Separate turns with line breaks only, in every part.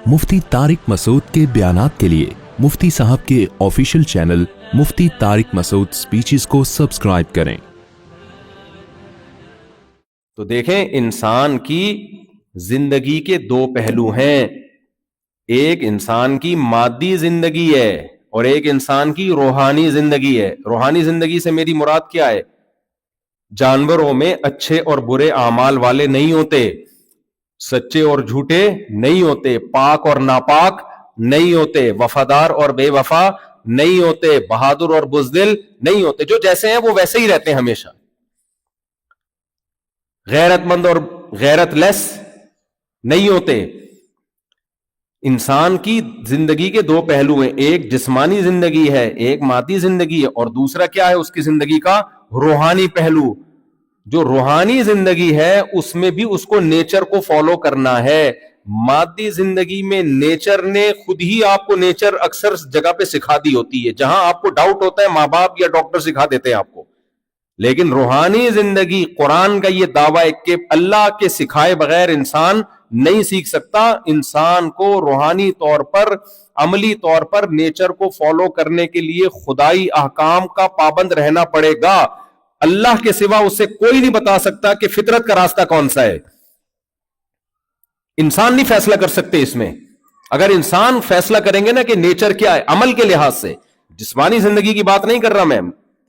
मुफ्ती तारिक मसूद के बयानात के लिए मुफ्ती साहब के ऑफिशियल चैनल मुफ्ती तारिक मसूद स्पीचेस को सब्सक्राइब करें।
तो देखें, इंसान की जिंदगी के दो पहलू हैं। एक इंसान की मादी जिंदगी है और एक इंसान की रूहानी जिंदगी है। रूहानी जिंदगी से मेरी मुराद क्या है? जानवरों में अच्छे और बुरे आमाल वाले नहीं होते, सच्चे और झूठे नहीं होते, पाक और नापाक नहीं होते, वफादार और बेवफा नहीं होते, बहादुर और बुज़दिल नहीं होते। जो जैसे हैं वो वैसे ही रहते हैं हमेशा। गैरतमंद और गैरतलेस नहीं होते। इंसान की जिंदगी के दो पहलू हैं, एक जिस्मानी जिंदगी है, एक मादी जिंदगी है, और दूसरा क्या है उसकी जिंदगी का? रूहानी पहलू। जो रूहानी जिंदगी है उसमें भी उसको नेचर को फॉलो करना है। मादी जिंदगी में नेचर ने खुद ही आपको नेचर अक्सर जगह पे सिखा दी होती है। जहां आपको डाउट होता है मां बाप या डॉक्टर सिखा देते हैं आपको। लेकिन रूहानी जिंदगी, कुरान का ये दावा है कि अल्लाह के सिखाए बगैर इंसान नहीं सीख सकता। इंसान को रूहानी तौर पर, अमली तौर पर नेचर को फॉलो करने के लिए खुदाई अहकाम का पाबंद रहना पड़ेगा। अल्लाह के सिवा उससे कोई नहीं बता सकता कि फितरत का रास्ता कौन सा है। इंसान नहीं फैसला कर सकते इसमें। अगर इंसान फैसला करेंगे ना कि नेचर क्या है अमल के लिहाज से, जिस्मानी जिंदगी की बात नहीं कर रहा मैं,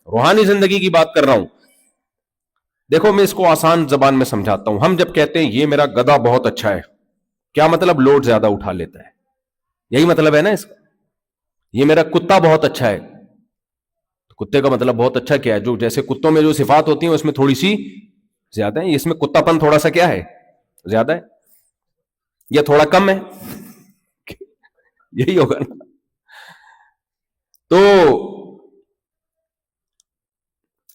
रूहानी जिंदगी की बात कर रहा हूं। देखो, मैं इसको आसान जबान में समझाता हूं। हम जब कहते हैं ये मेरा गधा बहुत अच्छा है, क्या मतलब? लोड ज्यादा उठा लेता है, यही मतलब है ना इसका। ये मेरा कुत्ता बहुत अच्छा है, तो कुत्ते का मतलब बहुत अच्छा क्या है? जो जैसे कुत्तों में जो सिफात होती है उसमें थोड़ी सी ज्यादा है, इसमें कुत्तापन थोड़ा सा क्या है? ज्यादा है या थोड़ा कम है? यही होगा ना। तो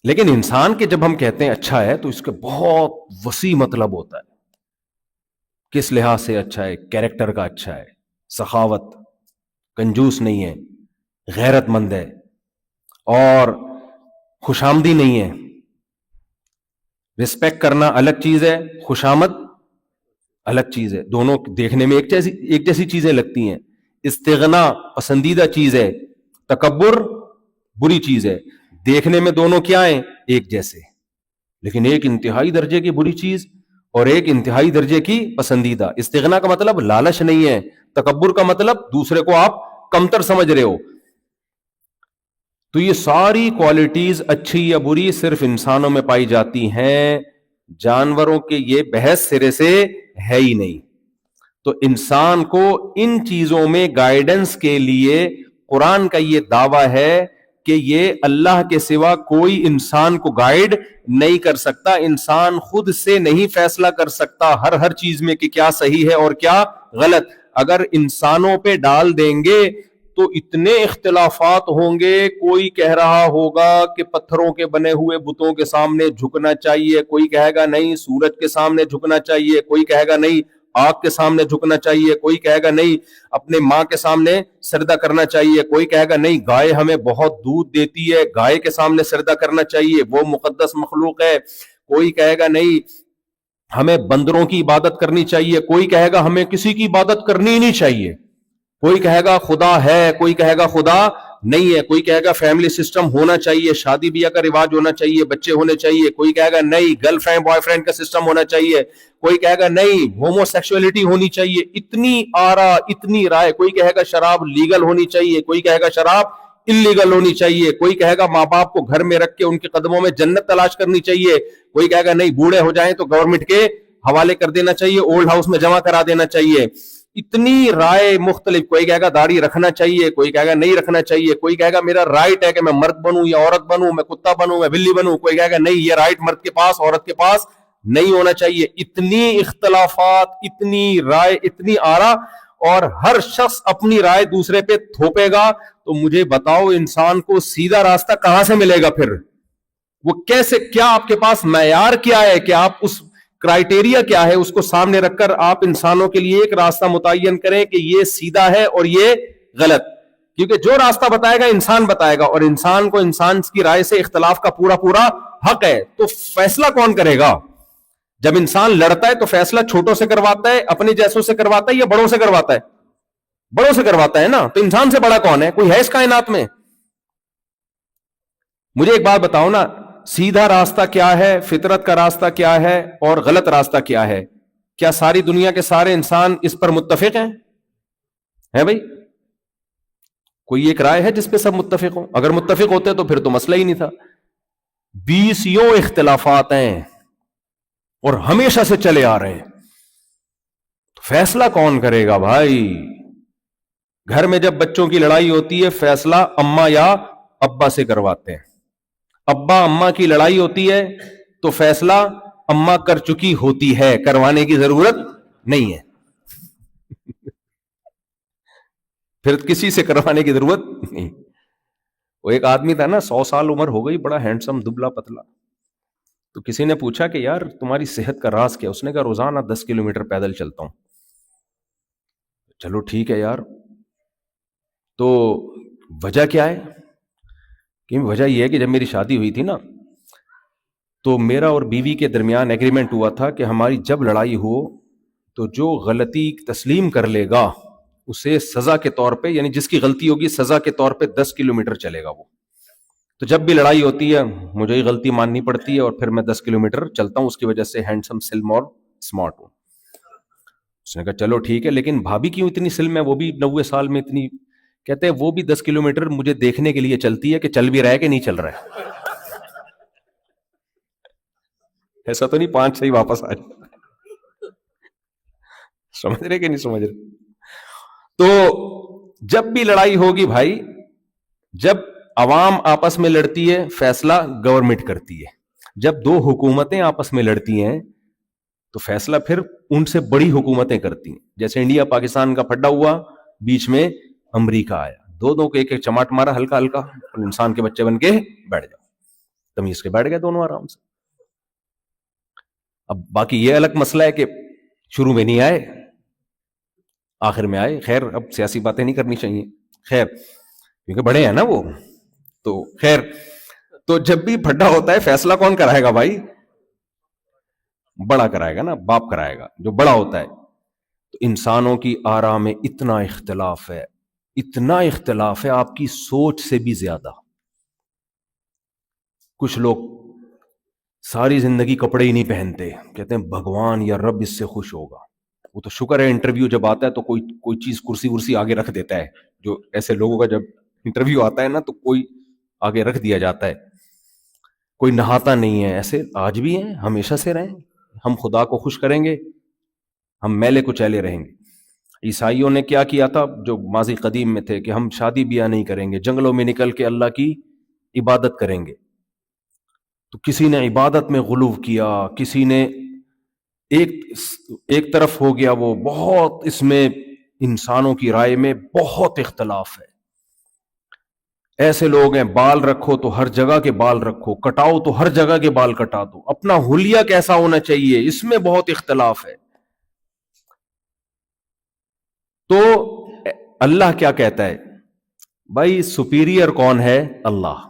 लेकिन इंसान के जब हम कहते हैं अच्छा है तो इसका बहुत वसी मतलब होता है। किस लिहाज से अच्छा है? कैरेक्टर का अच्छा है, सखावत, कंजूस नहीं है, गैरतमंद है और खुशामदी नहीं है। रिस्पेक्ट करना अलग चीज है, खुशामद अलग चीज है। दोनों देखने में एक जैसी चीजें लगती हैं। इस्तिगना पसंदीदा चीज है, तकब्बुर बुरी चीज है। देखने में दोनों क्या हैं? एक जैसे, लेकिन एक इंतहाई दर्जे की बुरी चीज और एक इंतहाई दर्जे की पसंदीदा। इस्तिगना का मतलब लालच नहीं है, तकब्बुर का मतलब दूसरे को आप कमतर समझ रहे हो। तो ये सारी क्वालिटीज अच्छी या बुरी सिर्फ इंसानों में पाई जाती हैं, जानवरों के ये बहस सिरे से है ही नहीं। तो इंसान को इन चीजों में गाइडेंस के लिए कुरान का ये दावा है कि ये अल्लाह के सिवा कोई इंसान को गाइड नहीं कर सकता। इंसान खुद से नहीं फैसला कर सकता हर चीज में कि क्या सही है और क्या गलत। अगर इंसानों पे डाल देंगे तो इतने इख्तिलाफात होंगे। कोई कह रहा होगा कि पत्थरों के बने हुए बुतों के सामने झुकना चाहिए, कोई कहेगा नहीं सूरज के सामने झुकना चाहिए, कोई कहेगा नहीं आग के सामने झुकना चाहिए, कोई कहेगा नहीं अपने मां के सामने सजदा करना चाहिए, कोई कहेगा नहीं गाय हमें बहुत दूध देती है, गाय के सामने सजदा करना चाहिए, वो मुकद्दस मखलूक है। कोई कहेगा नहीं हमें बंदरों की इबादत करनी चाहिए, कोई कहेगा हमें किसी की इबादत करनी ही नहीं चाहिए। कोई कहेगा खुदा है, कोई कहेगा खुदा नहीं है, कोई कहेगा फैमिली सिस्टम होना चाहिए, शादी ब्याह का रिवाज होना चाहिए, बच्चे होने चाहिए, कोई कहेगा नहीं गर्लफ्रेंड बॉयफ्रेंड का सिस्टम होना चाहिए, कोई कहेगा नहीं होमोसेक्सुअलिटी होनी चाहिए। इतनी आरा, इतनी राय। कोई कहेगा शराब लीगल होनी चाहिए, कोई कहेगा शराब इलीगल होनी चाहिए, कोई कहेगा माँ बाप को घर में रख के उनके कदमों में जन्नत तलाश करनी चाहिए, कोई कहेगा नहीं बूढ़े हो जाएं तो गवर्नमेंट के हवाले कर देना चाहिए, ओल्ड हाउस में जमा करा देना चाहिए। इतनी राय मुख्तलिफ। कोई कहेगा दाढ़ी रखना चाहिए, कोई कहेगा नहीं रखना चाहिए, कोई कहेगा मेरा राइट है कि मैं मर्द बनूं या औरत बनूं, मैं कुत्ता बनूं, मैं बिल्ली बनूं, कोई कहेगा नहीं ये राइट मर्द के पास औरत के पास नहीं होना चाहिए। इतनी इख्तलाफात, इतनी राय, इतनी आरा, और हर शख्स अपनी राय दूसरे पे थोपेगा। तो मुझे बताओ इंसान को सीधा रास्ता कहां से मिलेगा फिर? वो कैसे, क्या आपके पास मैयार क्या है कि आप उस क्राइटेरिया क्या है उसको सामने रखकर आप इंसानों के लिए एक रास्ता मुतय्यन करें कि ये सीधा है और ये गलत? क्योंकि जो रास्ता बताएगा इंसान बताएगा, और इंसान को इंसान की राय से इख्तलाफ का पूरा पूरा हक है। तो फैसला कौन करेगा? जब इंसान लड़ता है तो फैसला छोटों से करवाता है, अपने जैसों से करवाता है या बड़ों से करवाता है? بڑوں سے کرواتا ہے نا, تو انسان سے بڑا کون ہے؟ کوئی ہے اس کائنات میں؟ مجھے ایک بات بتاؤ نا, سیدھا راستہ کیا ہے, فطرت کا راستہ کیا ہے, اور غلط راستہ کیا ہے؟ کیا ساری دنیا کے سارے انسان اس پر متفق ہیں بھائی؟ کوئی ایک رائے ہے جس پہ سب متفق ہوں؟ اگر متفق ہوتے تو پھر تو مسئلہ ہی نہیں تھا. 20 اختلافات ہیں اور ہمیشہ سے چلے آ رہے ہیں, تو فیصلہ کون کرے گا بھائی؟ گھر میں جب بچوں کی لڑائی ہوتی ہے, فیصلہ اماں یا ابا سے کرواتے ہیں. ابا اماں کی لڑائی ہوتی ہے تو فیصلہ اماں کر چکی ہوتی ہے, کروانے کی ضرورت نہیں ہے. پھر کسی سے کروانے کی ضرورت نہیں. وہ ایک آدمی تھا نا, 100 سال عمر ہو گئی, بڑا ہینڈسم, دبلا پتلا. تو کسی نے پوچھا کہ یار تمہاری صحت کا راز کیا؟ اس نے کہا روزانہ 10 کلومیٹر پیدل چلتا ہوں. چلو ٹھیک ہے یار, تو وجہ کیا ہے؟ کہ وجہ یہ ہے کہ جب میری شادی ہوئی تھی نا, تو میرا اور بیوی کے درمیان ایگریمنٹ ہوا تھا کہ ہماری جب لڑائی ہو تو جو غلطی تسلیم کر لے گا اسے سزا کے طور پہ, یعنی جس کی غلطی ہوگی سزا کے طور پہ 10 کلومیٹر چلے گا وہ. تو جب بھی لڑائی ہوتی ہے مجھے ہی غلطی ماننی پڑتی ہے اور پھر میں 10 کلومیٹر چلتا ہوں, اس کی وجہ سے ہینڈسم, سلم اور سمارٹ ہوں. اس نے کہا چلو ٹھیک ہے, لیکن بھابھی کیوں اتنی سلم ہے, وہ بھی 90 سال میں اتنی؟ کہتے ہیں وہ بھی 10 کلومیٹر مجھے دیکھنے کے لیے چلتی ہے کہ چل بھی رہا ہے کہ نہیں چل رہا ہے. ایسا تو نہیں 5 صحیح واپس آ جائے. سمجھ رہے کہ نہیں سمجھ رہے؟ تو جب بھی لڑائی ہوگی بھائی, جب عوام آپس میں لڑتی ہے فیصلہ گورنمنٹ کرتی ہے. جب 2 حکومتیں آپس میں لڑتی ہیں تو فیصلہ پھر ان سے بڑی حکومتیں کرتی ہیں. جیسے انڈیا پاکستان کا پھڈا ہوا, بیچ میں امریکہ آیا, دونوں کو ایک ایک چماٹ مارا ہلکا ہلکا, اور انسان کے بچے بن کے بیٹھ جاؤ, تمیز کے بیٹھ گئے دونوں آرام سے. اب باقی یہ الگ مسئلہ ہے کہ شروع میں نہیں آئے, آخر میں آئے. خیر, اب سیاسی باتیں نہیں کرنی چاہیے, خیر, کیونکہ بڑے ہیں نا وہ. تو خیر, تو جب بھی پھڈا ہوتا ہے فیصلہ کون کرائے گا بھائی؟ بڑا کرائے گا نا, باپ کرائے گا جو بڑا ہوتا ہے. تو انسانوں کی آراء میں اتنا اختلاف ہے, اتنا اختلاف ہے, آپ کی سوچ سے بھی زیادہ. کچھ لوگ ساری زندگی کپڑے ہی نہیں پہنتے, کہتے ہیں بھگوان یا رب اس سے خوش ہوگا. وہ تو شکر ہے انٹرویو جب آتا ہے تو کوئی چیز کرسی ورسی آگے رکھ دیتا ہے. جو ایسے لوگوں کا جب انٹرویو آتا ہے نا تو کوئی آگے رکھ دیا جاتا ہے. کوئی نہاتا نہیں ہے, ایسے آج بھی ہیں, ہمیشہ سے رہیں. ہم خدا کو خوش کریں گے, ہم میلے کچیلے رہیں گے. عیسائیوں نے کیا کیا تھا جو ماضی قدیم میں تھے, کہ ہم شادی بیاہ نہیں کریں گے, جنگلوں میں نکل کے اللہ کی عبادت کریں گے. تو کسی نے عبادت میں غلو کیا, کسی نے ایک طرف ہو گیا وہ بہت. اس میں انسانوں کی رائے میں بہت اختلاف ہے. ایسے لوگ ہیں بال رکھو تو ہر جگہ کے بال رکھو, کٹاؤ تو ہر جگہ کے بال کٹا دو, اپنا حلیہ کیسا ہونا چاہیے اس میں بہت اختلاف ہے. تو اللہ کیا کہتا ہے بھائی؟ سپیریئر کون ہے؟ اللہ.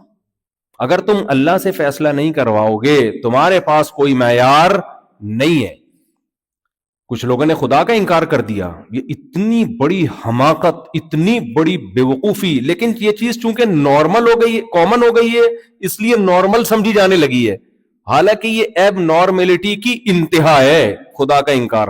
اگر تم اللہ سے فیصلہ نہیں کرواؤ گے, تمہارے پاس کوئی معیار نہیں ہے. کچھ لوگوں نے خدا کا انکار کر دیا, یہ اتنی بڑی حماقت, اتنی بڑی بیوقوفی. لیکن یہ چیز چونکہ نارمل ہو گئی ہے, کامن ہو گئی ہے, اس لیے نارمل سمجھی جانے لگی ہے. حالانکہ یہ ایب نارملٹی کی انتہا ہے خدا کا انکار.